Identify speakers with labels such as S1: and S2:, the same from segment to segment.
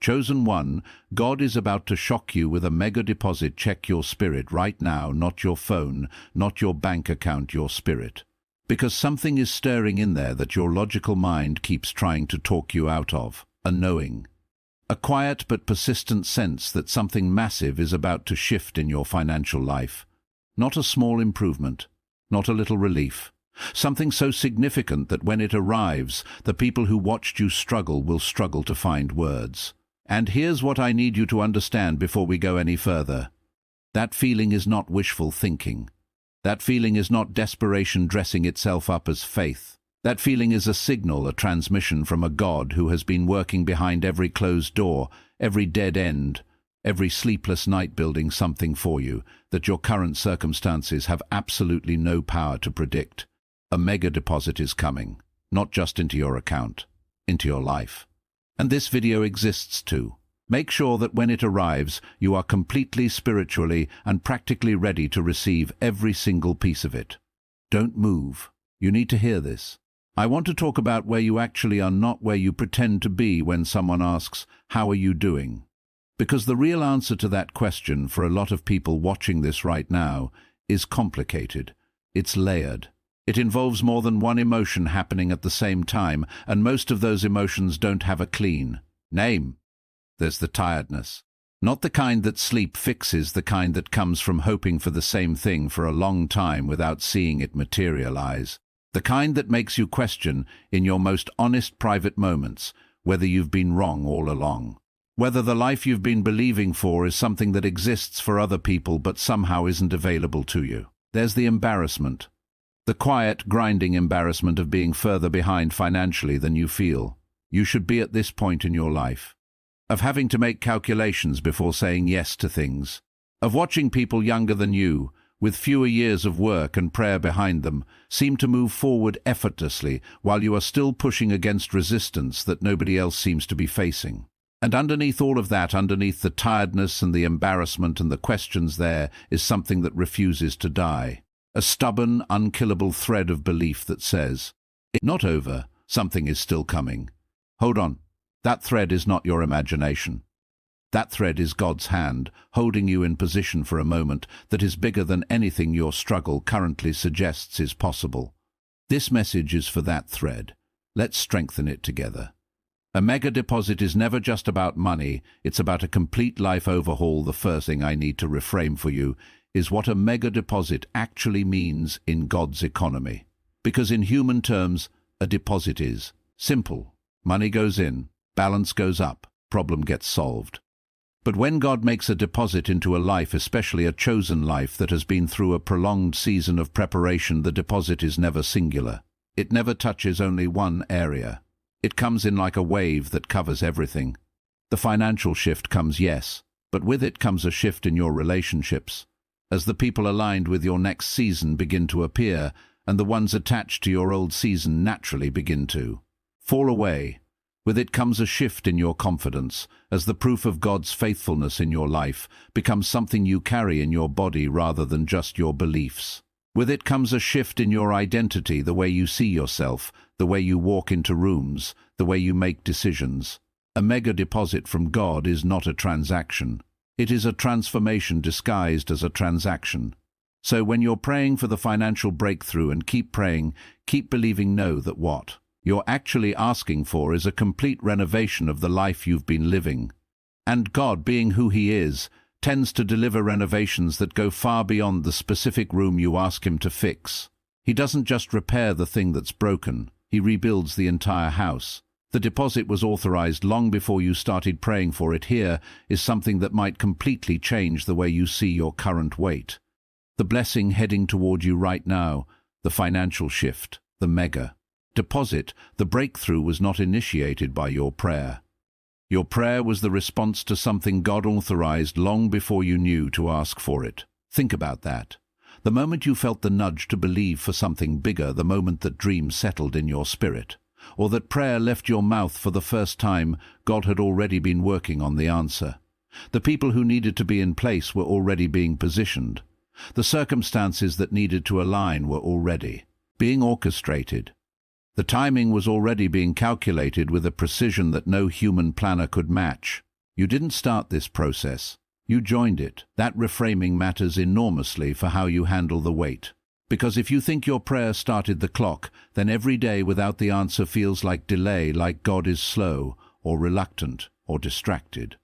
S1: Chosen one, God is about to shock you with a mega deposit. Check your spirit right now, not your phone, not your bank account, your spirit. Because something is stirring in there that your logical mind keeps trying to talk you out of. A knowing. A quiet but persistent sense that something massive is about to shift in your financial life. Not a small improvement, not a little relief. Something so significant that when it arrives, the people who watched you struggle will struggle to find words. And here's what I need you to understand before we go any further. That feeling is not wishful thinking. That feeling is not desperation dressing itself up as faith. That feeling is a signal, a transmission from a God who has been working behind every closed door, every dead end, every sleepless night, building something for you that your current circumstances have absolutely no power to predict. A mega deposit is coming, not just into your account, into your life. And this video exists too. Make sure that when it arrives, you are completely spiritually and practically ready to receive every single piece of it. Don't move. You need to hear this. I want to talk about where you actually are, not where you pretend to be when someone asks, "How are you doing?" Because the real answer to that question for a lot of people watching this right now is complicated. It's layered. It involves more than one emotion happening at the same time, and most of those emotions don't have a clean name. There's the tiredness. Not the kind that sleep fixes, the kind that comes from hoping for the same thing for a long time without seeing it materialize. The kind that makes you question, in your most honest private moments, whether you've been wrong all along. Whether the life you've been believing for is something that exists for other people but somehow isn't available to you. There's the embarrassment. The quiet, grinding embarrassment of being further behind financially than you feel you should be at this point in your life. Of having to make calculations before saying yes to things. Of watching people younger than you, with fewer years of work and prayer behind them, seem to move forward effortlessly while you are still pushing against resistance that nobody else seems to be facing. And underneath all of that, underneath the tiredness and the embarrassment and the questions, there is something that refuses to die. A stubborn, unkillable thread of belief that says, "It's not over, something is still coming." Hold on. That thread is not your imagination. That thread is God's hand, holding you in position for a moment that is bigger than anything your struggle currently suggests is possible. This message is for that thread. Let's strengthen it together. A mega deposit is never just about money, it's about a complete life overhaul. The first thing I need to reframe for you is what a mega deposit actually means in God's economy. Because in human terms, a deposit is simple. Money goes in, balance goes up, problem gets solved. But when God makes a deposit into a life, especially a chosen life that has been through a prolonged season of preparation, the deposit is never singular. It never touches only one area. It comes in like a wave that covers everything. The financial shift comes, yes, but with it comes a shift in your relationships. As the people aligned with your next season begin to appear, and the ones attached to your old season naturally begin to fall away. With it comes a shift in your confidence, as the proof of God's faithfulness in your life becomes something you carry in your body rather than just your beliefs. With it comes a shift in your identity, the way you see yourself, the way you walk into rooms, the way you make decisions. A mega deposit from God is not a transaction. It is a transformation disguised as a transaction. So when you're praying for the financial breakthrough, and keep praying, keep believing, know that what you're actually asking for is a complete renovation of the life you've been living. And God, being who He is, tends to deliver renovations that go far beyond the specific room you ask Him to fix. He doesn't just repair the thing that's broken, He rebuilds the entire house. The deposit was authorized long before you started praying for it. Here is something that might completely change the way you see your current weight. The blessing heading toward you right now, the financial shift, the mega deposit, the breakthrough was not initiated by your prayer. Your prayer was the response to something God authorized long before you knew to ask for it. Think about that. The moment you felt the nudge to believe for something bigger, the moment that dreams settled in your spirit, or that prayer left your mouth for the first time, God had already been working on the answer. The people who needed to be in place were already being positioned. The circumstances that needed to align were already being orchestrated. The timing was already being calculated with a precision that no human planner could match. You didn't start this process. You joined it. That reframing matters enormously for how you handle the wait. Because if you think your prayer started the clock, then every day without the answer feels like delay, like God is slow, or reluctant, or distracted.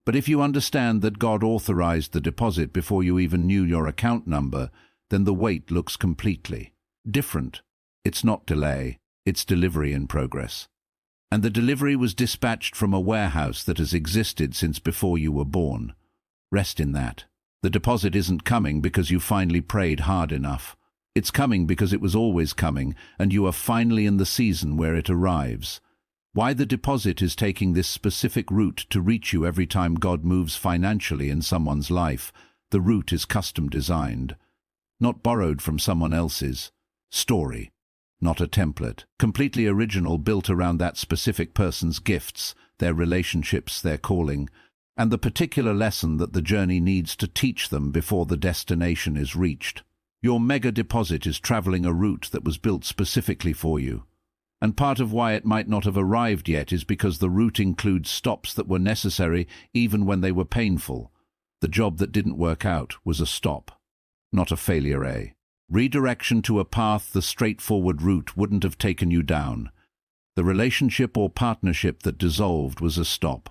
S1: But if you understand that God authorized the deposit before you even knew your account number, then the wait looks completely different. It's not delay, it's delivery in progress. And the delivery was dispatched from a warehouse that has existed since before you were born. Rest in that. The deposit isn't coming because you finally prayed hard enough. It's coming because it was always coming, and you are finally in the season where it arrives. Why the deposit is taking this specific route to reach you every time God moves financially in someone's life, the route is custom designed. Not borrowed from someone else's story. Not a template. Completely original, built around that specific person's gifts, their relationships, their calling, and the particular lesson that the journey needs to teach them before the destination is reached. Your mega deposit is traveling a route that was built specifically for you. And part of why it might not have arrived yet is because the route includes stops that were necessary even when they were painful. The job that didn't work out was a stop, not a failure. Redirection to a path the straightforward route wouldn't have taken you down. The relationship or partnership that dissolved was a stop.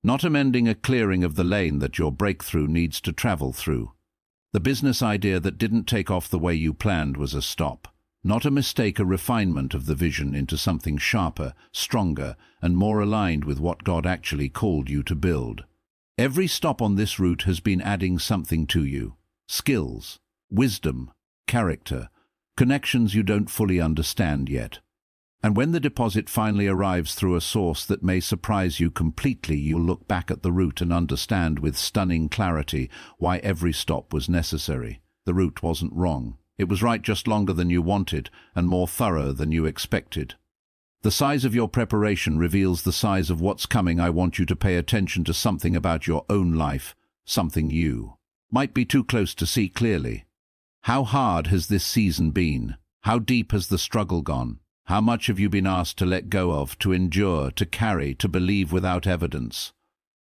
S1: Not amending a clearing of the lane that your breakthrough needs to travel through. The business idea that didn't take off the way you planned was a stop. Not a mistake, a refinement of the vision into something sharper, stronger, and more aligned with what God actually called you to build. Every stop on this route has been adding something to you. Skills, wisdom, character, connections you don't fully understand yet. And when the deposit finally arrives through a source that may surprise you completely, you'll look back at the route and understand with stunning clarity why every stop was necessary. The route wasn't wrong. It was right, just longer than you wanted and more thorough than you expected. The size of your preparation reveals the size of what's coming. I want you to pay attention to something about your own life, something you might be too close to see clearly. How hard has this season been? How deep has the struggle gone? How much have you been asked to let go of, to endure, to carry, to believe without evidence?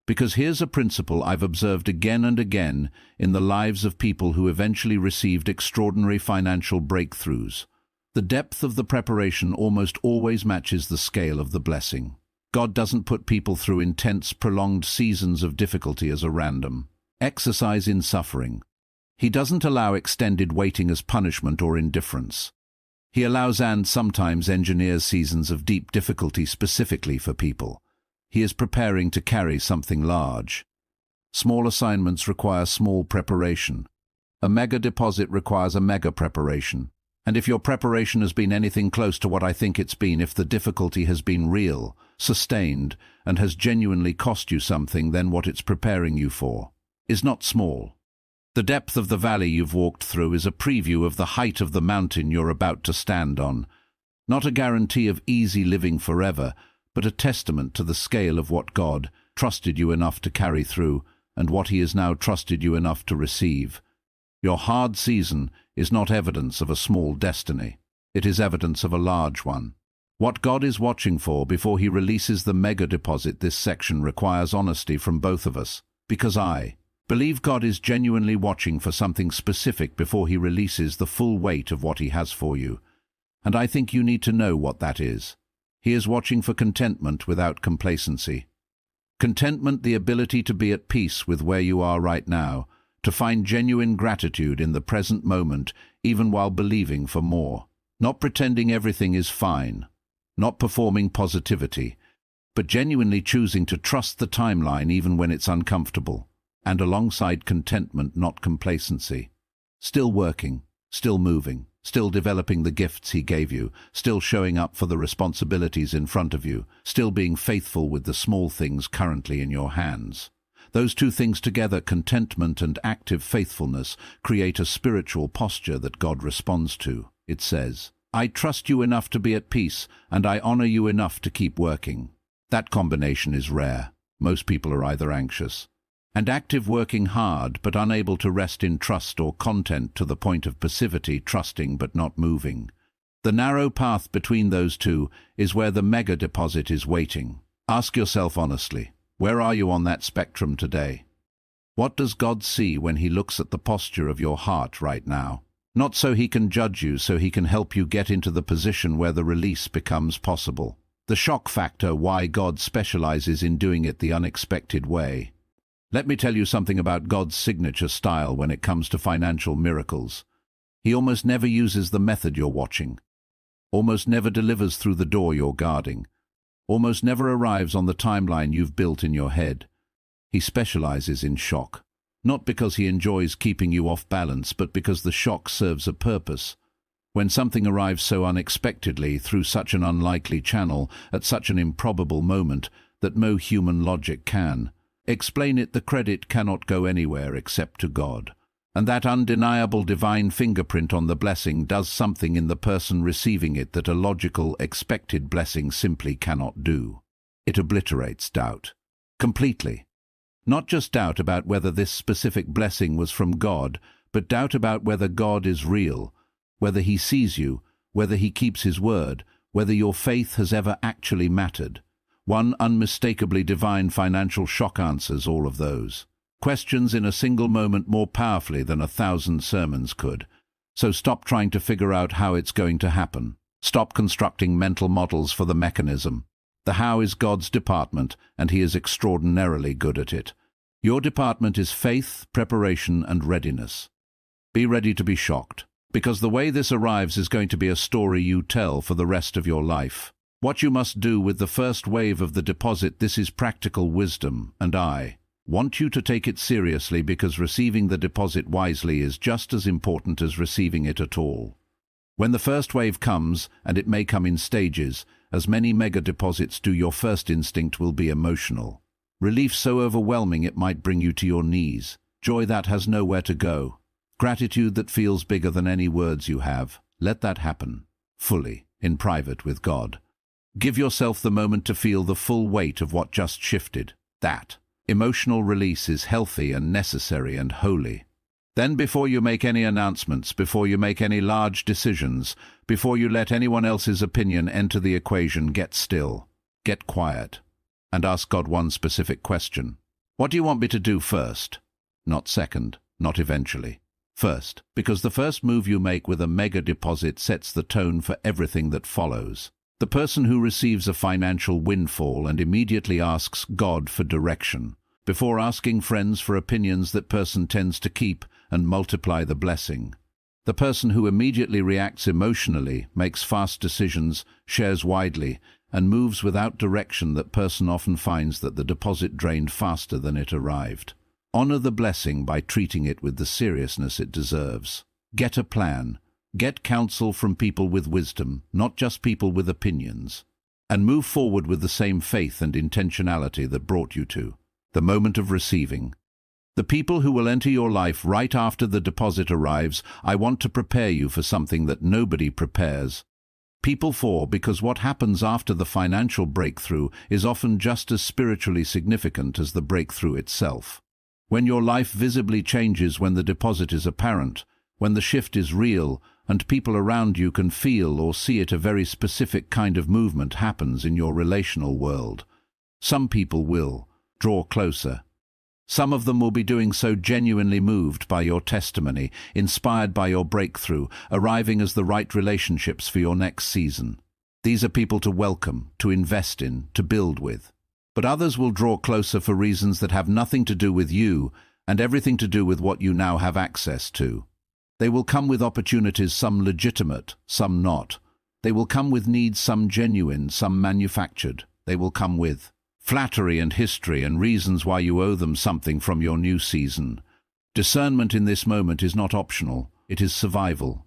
S1: Because here's a principle I've observed again and again in the lives of people who eventually received extraordinary financial breakthroughs. The depth of the preparation almost always matches the scale of the blessing. God doesn't put people through intense, prolonged seasons of difficulty as a random exercise in suffering. He doesn't allow extended waiting as punishment or indifference. He allows and sometimes engineers seasons of deep difficulty specifically for people. He is preparing to carry something large. Small assignments require small preparation. A mega deposit requires a mega preparation. And if your preparation has been anything close to what I think it's been, if the difficulty has been real, sustained, and has genuinely cost you something, then what it's preparing you for is not small. The depth of the valley you've walked through is a preview of the height of the mountain you're about to stand on. Not a guarantee of easy living forever, but a testament to the scale of what God trusted you enough to carry through and what He has now trusted you enough to receive. Your hard season is not evidence of a small destiny. It is evidence of a large one. What God is watching for before He releases the mega deposit, this section requires honesty from both of us, because I believe God is genuinely watching for something specific before He releases the full weight of what He has for you. And I think you need to know what that is. He is watching for contentment without complacency. Contentment, the ability to be at peace with where you are right now, to find genuine gratitude in the present moment, even while believing for more. Not pretending everything is fine, not performing positivity, but genuinely choosing to trust the timeline even when it's uncomfortable. And alongside contentment, not complacency. Still working, still moving, still developing the gifts He gave you, still showing up for the responsibilities in front of you, still being faithful with the small things currently in your hands. Those two things together, contentment and active faithfulness, create a spiritual posture that God responds to. It says, I trust you enough to be at peace, and I honor you enough to keep working. That combination is rare. Most people are either anxious and active, working hard, but unable to rest in trust, or content to the point of passivity, trusting but not moving. The narrow path between those two is where the mega deposit is waiting. Ask yourself honestly, Where are you on that spectrum today? What does God see when he looks at the posture of your heart right now? Not so he can judge you, so he can help you get into the position where the release becomes possible. The shock factor, why God specializes in doing it the unexpected way. Let me tell you something about God's signature style when it comes to financial miracles. He almost never uses the method you're watching. Almost never delivers through the door you're guarding. Almost never arrives on the timeline you've built in your head. He specializes in shock. Not because he enjoys keeping you off balance, but because the shock serves a purpose. When something arrives so unexpectedly, through such an unlikely channel, at such an improbable moment, that no human logic can explain it, the credit cannot go anywhere except to God. And that undeniable divine fingerprint on the blessing does something in the person receiving it that a logical, expected blessing simply cannot do. It obliterates doubt. Completely. Not just doubt about whether this specific blessing was from God, but doubt about whether God is real, whether he sees you, whether he keeps his word, whether your faith has ever actually mattered. One unmistakably divine financial shock answers all of those questions in a single moment more powerfully than 1,000 sermons could. So stop trying to figure out how it's going to happen. Stop constructing mental models for the mechanism. The how is God's department, and he is extraordinarily good at it. Your department is faith, preparation, and readiness. Be ready to be shocked, because the way this arrives is going to be a story you tell for the rest of your life. What you must do with the first wave of the deposit, this is practical wisdom, and I want you to take it seriously, because receiving the deposit wisely is just as important as receiving it at all. When the first wave comes, and it may come in stages, as many mega deposits do, your first instinct will be emotional. Relief so overwhelming it might bring you to your knees. Joy that has nowhere to go. Gratitude that feels bigger than any words you have. Let that happen, fully, in private with God. Give yourself the moment to feel the full weight of what just shifted. That emotional release is healthy and necessary and holy. Then, before you make any announcements, before you make any large decisions, before you let anyone else's opinion enter the equation, get still, get quiet, and ask God one specific question. What do you want me to do first? Not second, not eventually. First, because the first move you make with a mega deposit sets the tone for everything that follows. The person who receives a financial windfall and immediately asks God for direction, before asking friends for opinions, that person tends to keep and multiply the blessing. The person who immediately reacts emotionally, makes fast decisions, shares widely, and moves without direction, that person often finds that the deposit drained faster than it arrived. Honor the blessing by treating it with the seriousness it deserves. Get a plan. Get counsel from people with wisdom, not just people with opinions. And move forward with the same faith and intentionality that brought you to the moment of receiving. The people who will enter your life right after the deposit arrives, I want to prepare you for something that nobody prepares people for, because what happens after the financial breakthrough is often just as spiritually significant as the breakthrough itself. When your life visibly changes, when the deposit is apparent, when the shift is real, and people around you can feel or see it, a very specific kind of movement happens in your relational world. Some people will draw closer. Some of them will be doing so genuinely moved by your testimony, inspired by your breakthrough, arriving as the right relationships for your next season. These are people to welcome, to invest in, to build with. But others will draw closer for reasons that have nothing to do with you and everything to do with what you now have access to. They will come with opportunities, some legitimate, some not. They will come with needs, some genuine, some manufactured. They will come with flattery and history and reasons why you owe them something from your new season. Discernment in this moment is not optional, it is survival.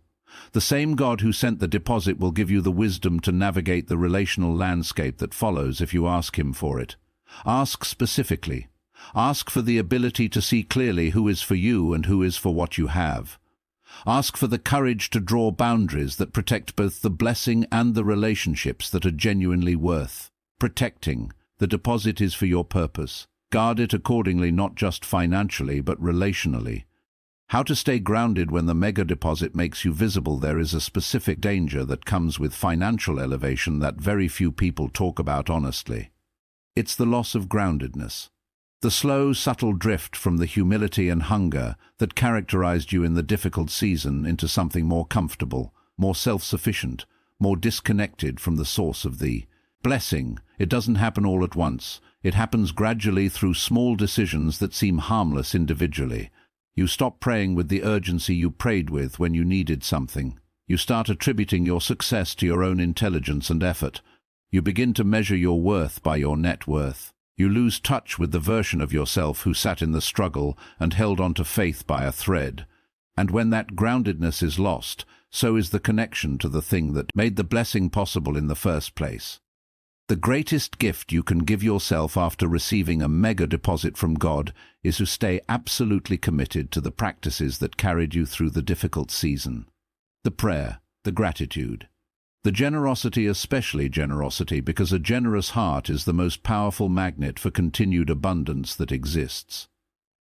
S1: The same God who sent the deposit will give you the wisdom to navigate the relational landscape that follows if you ask him for it. Ask specifically. Ask for the ability to see clearly who is for you and who is for what you have. Ask for the courage to draw boundaries that protect both the blessing and the relationships that are genuinely worth protecting. The deposit is for your purpose. Guard it accordingly, not just financially, but relationally. How to stay grounded when the mega deposit makes you visible. There is a specific danger that comes with financial elevation that very few people talk about honestly. It's the loss of groundedness. The slow, subtle drift from the humility and hunger that characterized you in the difficult season into something more comfortable, more self-sufficient, more disconnected from the source of the blessing. It doesn't happen all at once. It happens gradually through small decisions that seem harmless individually. You stop praying with the urgency you prayed with when you needed something. You start attributing your success to your own intelligence and effort. You begin to measure your worth by your net worth. You lose touch with the version of yourself who sat in the struggle and held on to faith by a thread. And when that groundedness is lost, so is the connection to the thing that made the blessing possible in the first place. The greatest gift you can give yourself after receiving a mega deposit from God is to stay absolutely committed to the practices that carried you through the difficult season. The prayer, the gratitude, the generosity, especially generosity, because a generous heart is the most powerful magnet for continued abundance that exists.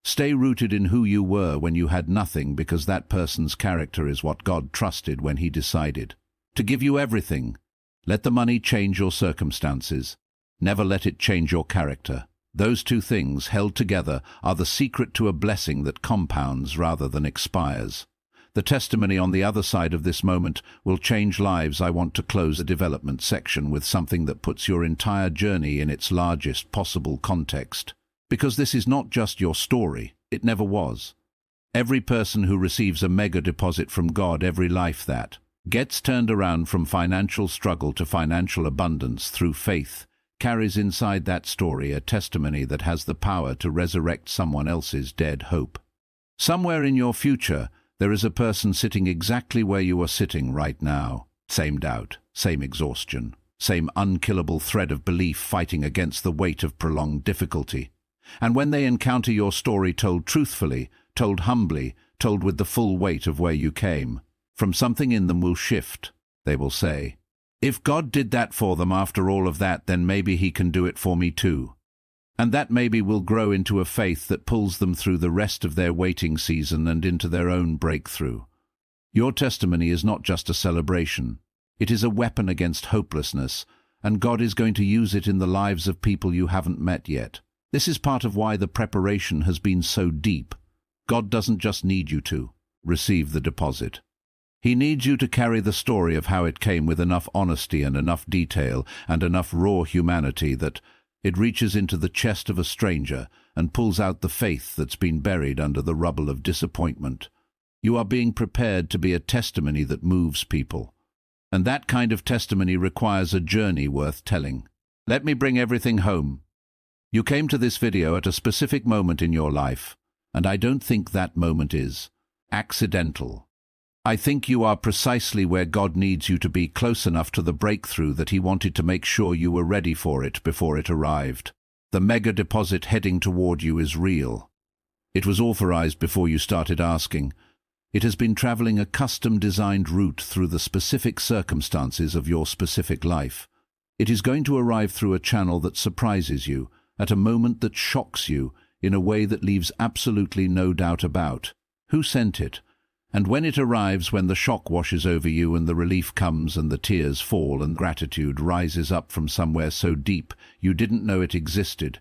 S1: Stay rooted in who you were when you had nothing, because that person's character is what God trusted when he decided to give you everything. Let the money change your circumstances. Never let it change your character. Those two things, held together, are the secret to a blessing that compounds rather than expires. The testimony on the other side of this moment will change lives. I want to close the development section with something that puts your entire journey in its largest possible context. Because this is not just your story. It never was. Every person who receives a mega deposit from God, every life that gets turned around from financial struggle to financial abundance through faith, carries inside that story a testimony that has the power to resurrect someone else's dead hope. Somewhere in your future, there is a person sitting exactly where you are sitting right now. Same doubt, same exhaustion, same unkillable thread of belief fighting against the weight of prolonged difficulty. And when they encounter your story told truthfully, told humbly, told with the full weight of where you came, from something in them will shift. They will say, if God did that for them after all of that, then maybe he can do it for me too. And that maybe will grow into a faith that pulls them through the rest of their waiting season and into their own breakthrough. Your testimony is not just a celebration. It is a weapon against hopelessness, and God is going to use it in the lives of people you haven't met yet. This is part of why the preparation has been so deep. God doesn't just need you to receive the deposit. He needs you to carry the story of how it came with enough honesty and enough detail and enough raw humanity that it reaches into the chest of a stranger and pulls out the faith that's been buried under the rubble of disappointment. You are being prepared to be a testimony that moves people. And that kind of testimony requires a journey worth telling. Let me bring everything home. You came to this video at a specific moment in your life, and I don't think that moment is accidental. I think you are precisely where God needs you to be, close enough to the breakthrough that he wanted to make sure you were ready for it before it arrived. The mega deposit heading toward you is real. It was authorized before you started asking. It has been traveling a custom-designed route through the specific circumstances of your specific life. It is going to arrive through a channel that surprises you, at a moment that shocks you, in a way that leaves absolutely no doubt about who sent it. And when it arrives, when the shock washes over you and the relief comes and the tears fall and gratitude rises up from somewhere so deep you didn't know it existed,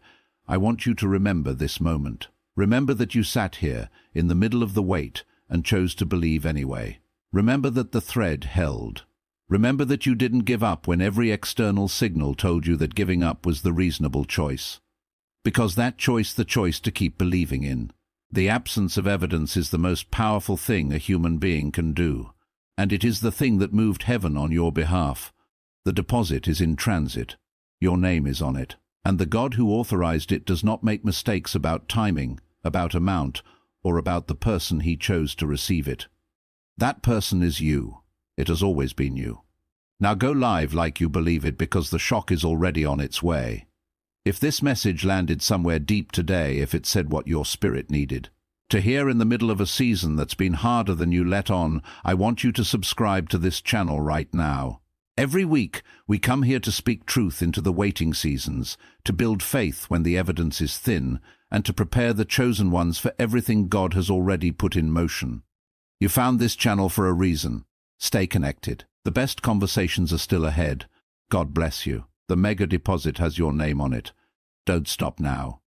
S1: I want you to remember this moment. Remember that you sat here in the middle of the wait and chose to believe anyway. Remember that the thread held. Remember that you didn't give up when every external signal told you that giving up was the reasonable choice. Because that choice, the choice to keep believing in. The absence of evidence is the most powerful thing a human being can do, and it is the thing that moved heaven on your behalf. The deposit is in transit. Your name is on it, and the God who authorized it does not make mistakes about timing, about amount, or about the person he chose to receive it. That person is you. It has always been you. Now go live like you believe it, because the shock is already on its way. If this message landed somewhere deep today, if it said what your spirit needed to hear in the middle of a season that's been harder than you let on, I want you to subscribe to this channel right now. Every week, we come here to speak truth into the waiting seasons, to build faith when the evidence is thin, and to prepare the chosen ones for everything God has already put in motion. You found this channel for a reason. Stay connected. The best conversations are still ahead. God bless you. The mega deposit has your name on it. Don't stop now.